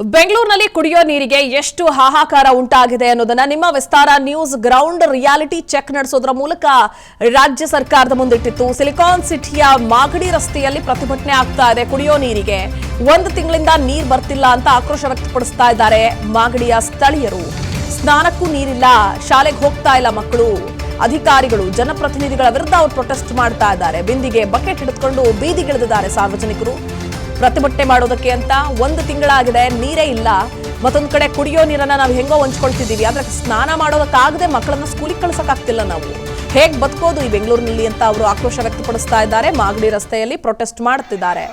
ಬೆಂಗಳೂರಿನಲ್ಲಿ ಕುಡಿಯೋ ನೀರಿಗೆ ಎಷ್ಟು ಹಾಹಾಕಾರ ಉಂಟಾಗಿದೆ ಅನ್ನೋದನ್ನ ನಿಮ್ಮ ವಿಸ್ತಾರ ನ್ಯೂಸ್ ಗ್ರೌಂಡ್ ರಿಯಾಲಿಟಿ ಚೆಕ್ ನಡೆಸೋದ್ರ ಮೂಲಕ ರಾಜ್ಯ ಸರ್ಕಾರದ ಮುಂದಿಟ್ಟಿತ್ತು. ಸಿಲಿಕಾನ್ ಸಿಟಿಯ ಮಾಗಡಿ ರಸ್ತೆಯಲ್ಲಿ ಪ್ರತಿಭಟನೆ ಆಗ್ತಾ ಇದೆ. ಕುಡಿಯೋ ನೀರಿಗೆ ಒಂದು ತಿಂಗಳಿಂದ ನೀರು ಬರ್ತಿಲ್ಲ ಅಂತ ಆಕ್ರೋಶ ವ್ಯಕ್ತಪಡಿಸ್ತಾ ಇದ್ದಾರೆ ಮಾಗಡಿಯ ಸ್ಥಳೀಯರು. ಸ್ನಾನಕ್ಕೂ ನೀರಿಲ್ಲ, ಶಾಲೆಗೆ ಹೋಗ್ತಾ ಇಲ್ಲ ಮಕ್ಕಳು. ಅಧಿಕಾರಿಗಳು ಜನಪ್ರತಿನಿಧಿಗಳ ವಿರುದ್ಧ ಅವರು ಪ್ರೊಟೆಸ್ಟ್ ಮಾಡ್ತಾ ಇದ್ದಾರೆ. ಬಿಂದಿಗೆ ಬಕೆಟ್ ಹಿಡಿದುಕೊಂಡು ಬೀದಿಗಿಳಿದಿದ್ದಾರೆ ಸಾರ್ವಜನಿಕರು. ಪ್ರತಿಭಟನೆ ಮಾಡೋದಕ್ಕೆ ಅಂತ ಒಂದು ತಿಂಗಳಾಗಿದೆ, ನೀರೇ ಇಲ್ಲ. ಮತ್ತೊಂದು ಕಡೆ ಕುಡಿಯೋ ನೀರನ್ನ ನಾವು ಹೆಂಗೋ ಹಂಚ್ಕೊಳ್ತಿದ್ದೀವಿ, ಆದ್ರೆ ಸ್ನಾನ ಮಾಡೋದಕ್ಕಾಗದೆ ಮಕ್ಕಳನ್ನ ಸ್ಕೂಲಿಗೆ ಕಳ್ಸಕ್ಕಾಗ್ತಿಲ್ಲ. ನಾವು ಹೇಗ್ ಬದುಕೋದು ಈ ಬೆಂಗಳೂರಿನಲ್ಲಿ ಅಂತ ಅವರು ಆಕ್ರೋಶ ವ್ಯಕ್ತಪಡಿಸ್ತಾ ಇದ್ದಾರೆ. ಮಾಗಡಿ ರಸ್ತೆಯಲ್ಲಿ ಪ್ರೊಟೆಸ್ಟ್ ಮಾಡ್ತಿದ್ದಾರೆ.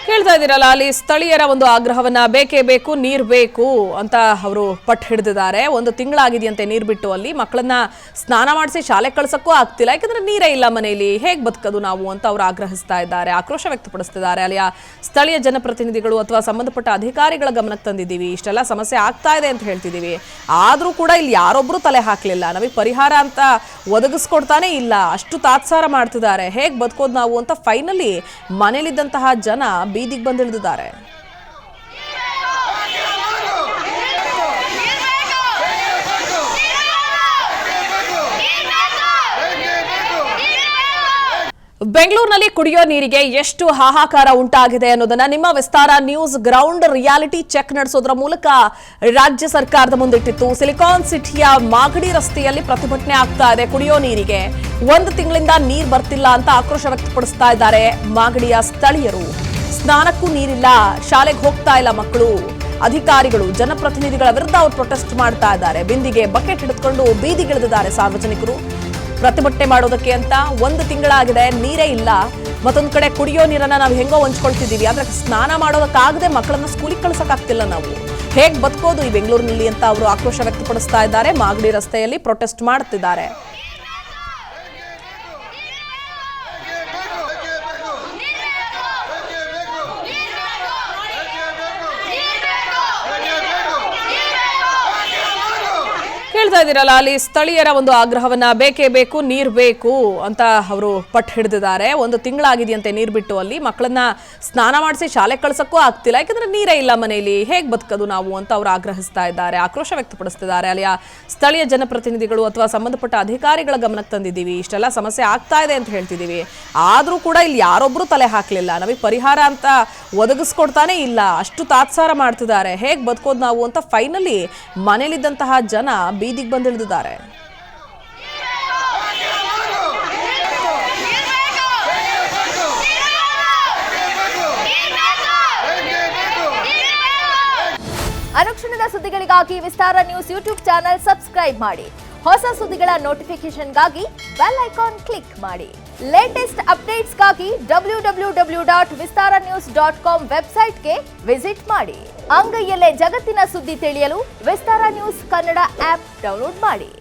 ಕೇಳ್ತಾ ಇದ್ದೀರಲ್ಲ, ಅಲ್ಲಿ ಸ್ಥಳೀಯರ ಒಂದು ಆಗ್ರಹವನ್ನ ಬೇಕೇ ಬೇಕು, ನೀರು ಬೇಕು ಅಂತ ಅವರು ಪಟ್ಟು ಹಿಡಿದಿದ್ದಾರೆ. ಒಂದು ತಿಂಗಳಾಗಿದೆಯಂತೆ ನೀರು ಬಿಟ್ಟು. ಅಲ್ಲಿ ಮಕ್ಕಳನ್ನ ಸ್ನಾನ ಮಾಡಿಸಿ ಶಾಲೆ ಕಳ್ಸಕ್ಕೂ ಆಗ್ತಿಲ್ಲ, ಯಾಕಂದ್ರೆ ನೀರೇ ಇಲ್ಲ ಮನೆಯಲ್ಲಿ. ಹೇಗ್ ಬದುಕೋದು ನಾವು ಅಂತ ಅವರು ಆಗ್ರಹಿಸ್ತಾ ಇದ್ದಾರೆ, ಆಕ್ರೋಶ ವ್ಯಕ್ತಪಡಿಸ್ತಿದ್ದಾರೆ. ಅಲ್ಲಿಯ ಸ್ಥಳೀಯ ಜನಪ್ರತಿನಿಧಿಗಳು ಅಥವಾ ಸಂಬಂಧಪಟ್ಟ ಅಧಿಕಾರಿಗಳ ಗಮನಕ್ಕೆ ತಂದಿದ್ದೀವಿ, ಇಷ್ಟೆಲ್ಲ ಸಮಸ್ಯೆ ಆಗ್ತಾ ಇದೆ ಅಂತ ಹೇಳ್ತಿದ್ದೀವಿ. ಆದ್ರೂ ಕೂಡ ಇಲ್ಲಿ ಯಾರೊಬ್ರು ತಲೆ ಹಾಕ್ಲಿಲ್ಲ, ನಮಗೆ ಪರಿಹಾರ ಅಂತ ಒದಗಿಸ್ಕೊಡ್ತಾನೆ ಇಲ್ಲ. ಅಷ್ಟು ತಾತ್ಸಾರ ಮಾಡ್ತಿದ್ದಾರೆ. ಹೇಗ್ ಬದುಕೋದು ನಾವು ಅಂತ ಫೈನಲಿ ಮನೇಲಿದ್ದಂತಹ ಜನ ಬೀದಿಗೆ ಬಂದಿಳಿದಿದ್ದಾರೆ. ಬೆಂಗಳೂರಿನಲ್ಲಿ ಕುಡಿಯೋ ನೀರಿಗೆ ಎಷ್ಟು ಹಾಹಾಕಾರ ಉಂಟಾಗಿದೆ ಅನ್ನೋದನ್ನ ನಿಮ್ಮ ವಿಸ್ತಾರ ನ್ಯೂಸ್ ಗ್ರೌಂಡ್ ರಿಯಾಲಿಟಿ ಚೆಕ್ ನಡೆಸೋದ್ರ ಮೂಲಕ ರಾಜ್ಯ ಸರ್ಕಾರದ ಮುಂದಿಟ್ಟಿತ್ತು. ಸಿಲಿಕಾನ್ ಸಿಟಿಯ ಮಾಗಡಿ ರಸ್ತೆಯಲ್ಲಿ ಪ್ರತಿಭಟನೆ ಆಗ್ತಾ ಇದೆ. ಕುಡಿಯೋ ನೀರಿಗೆ ಒಂದು ತಿಂಗಳಿಂದ ನೀರು ಬರ್ತಿಲ್ಲ ಅಂತ ಆಕ್ರೋಶ ವ್ಯಕ್ತಪಡಿಸ್ತಾ ಇದ್ದಾರೆ ಮಾಗಡಿಯ ಸ್ಥಳೀಯರು. ಸ್ನಾನಕ್ಕೂ ನೀರಿಲ್ಲ, ಶಾಲೆಗೆ ಹೋಗ್ತಾ ಇಲ್ಲ ಮಕ್ಕಳು. ಅಧಿಕಾರಿಗಳು ಜನಪ್ರತಿನಿಧಿಗಳ ವಿರುದ್ಧ ಅವರು ಪ್ರೊಟೆಸ್ಟ್ ಮಾಡ್ತಾ ಇದ್ದಾರೆ. ಬಿಂದಿಗೆ ಬಕೆಟ್ ಹಿಡಿದುಕೊಂಡು ಬೀದಿಗಿಳಿದಿದ್ದಾರೆ ಸಾರ್ವಜನಿಕರು. ಪ್ರತಿಭಟನೆ ಮಾಡೋದಕ್ಕೆ ಅಂತ ಒಂದು ತಿಂಗಳಾಗಿದೆ, ನೀರೇ ಇಲ್ಲ. ಮತ್ತೊಂದು ಕಡೆ ಕುಡಿಯೋ ನೀರನ್ನ ನಾವು ಹೆಂಗೋ ಹಂಚ್ಕೊಳ್ತಿದ್ದೀವಿ, ಆದ್ರೆ ಸ್ನಾನ ಮಾಡೋದಕ್ಕಾಗದೆ ಮಕ್ಕಳನ್ನ ಸ್ಕೂಲಿಗೆ ಕಳ್ಸಕ್ಕಾಗ್ತಿಲ್ಲ. ನಾವು ಹೇಗ್ ಬದುಕೋದು ಈ ಬೆಂಗಳೂರಿನಲ್ಲಿ ಅಂತ ಅವರು ಆಕ್ರೋಶ ವ್ಯಕ್ತಪಡಿಸ್ತಾ ಇದ್ದಾರೆ. ಮಾಗಡಿ ರಸ್ತೆಯಲ್ಲಿ ಪ್ರೊಟೆಸ್ಟ್ ಮಾಡ್ತಿದ್ದಾರೆ. ಕೇಳ್ತಾ ಇದ್ದೀರಲ್ಲ, ಅಲ್ಲಿ ಸ್ಥಳೀಯರ ಒಂದು ಆಗ್ರಹವನ್ನ ಬೇಕೇ ಬೇಕು, ನೀರು ಬೇಕು ಅಂತ ಅವರು ಪಟ್ಟು ಹಿಡಿದಿದ್ದಾರೆ. ಒಂದು ತಿಂಗಳಾಗಿದೆಯಂತೆ ನೀರು ಬಿಟ್ಟು. ಅಲ್ಲಿ ಮಕ್ಕಳನ್ನ ಸ್ನಾನ ಮಾಡಿಸಿ ಶಾಲೆ ಕಳ್ಸಕ್ಕೂ ಆಗ್ತಿಲ್ಲ, ಯಾಕಂದ್ರೆ ನೀರೇ ಇಲ್ಲ ಮನೆಯಲ್ಲಿ. ಹೇಗ್ ಬದುಕೋದು ನಾವು ಅಂತ ಅವರು ಆಗ್ರಹಿಸ್ತಾ ಇದ್ದಾರೆ, ಆಕ್ರೋಶ ವ್ಯಕ್ತಪಡಿಸ್ತಿದ್ದಾರೆ. ಅಲ್ಲಿಯ ಸ್ಥಳೀಯ ಜನಪ್ರತಿನಿಧಿಗಳು ಅಥವಾ ಸಂಬಂಧಪಟ್ಟ ಅಧಿಕಾರಿಗಳ ಗಮನಕ್ಕೆ ತಂದಿದ್ದೀವಿ, ಇಷ್ಟೆಲ್ಲ ಸಮಸ್ಯೆ ಆಗ್ತಾ ಇದೆ ಅಂತ ಹೇಳ್ತಿದ್ದೀವಿ. ಆದ್ರೂ ಕೂಡ ಇಲ್ಲಿ ಯಾರೊಬ್ರು ತಲೆ ಹಾಕ್ಲಿಲ್ಲ, ನಮಗೆ ಪರಿಹಾರ ಅಂತ ಒದಗಿಸ್ಕೊಡ್ತಾನೆ ಇಲ್ಲ. ಅಷ್ಟು ತಾತ್ಸಾರ ಮಾಡ್ತಿದ್ದಾರೆ. ಹೇಗ್ ಬದುಕೋದು ನಾವು ಅಂತ ಫೈನಲಿ ಮನೇಲಿದ್ದಂತಹ ಜನ ಬೀದಿಗೆ ಬಂದಿಳಿದಿದ್ದಾರೆ. ಅನುಕ್ಷಣದ ಸುದ್ದಿಗಳಿಗಾಗಿ ವಿಸ್ತಾರ ನ್ಯೂಸ್ ಯೂಟ್ಯೂಬ್ ಚಾನೆಲ್ ಸಬ್ಸ್ಕ್ರೈಬ್ ಮಾಡಿ. ಹೊಸ ಸುದ್ದಿಗಳ ನೋಟಿಫಿಕೇಶನ್ಗಾಗಿ ಬೆಲ್ ಐಕಾನ್ ಕ್ಲಿಕ್ ಮಾಡಿ. ಲೇಟೆಸ್ಟ್ ಅಪ್ಡೇಟ್ಸ್ಗಾಗಿ www.vistaranews.com ವೆಬ್ಸೈಟ್ಗೆ ವಿಸಿಟ್ ಮಾಡಿ. ಅಂಗೈಯಲ್ಲೇ ಜಗತ್ತಿನ ಸುದ್ದಿ ತಿಳಿಯಲು ವಿಸ್ತಾರ ನ್ಯೂಸ್ ಕನ್ನಡ ಆಪ್ ಡೌನ್ಲೋಡ್ ಮಾಡಿ.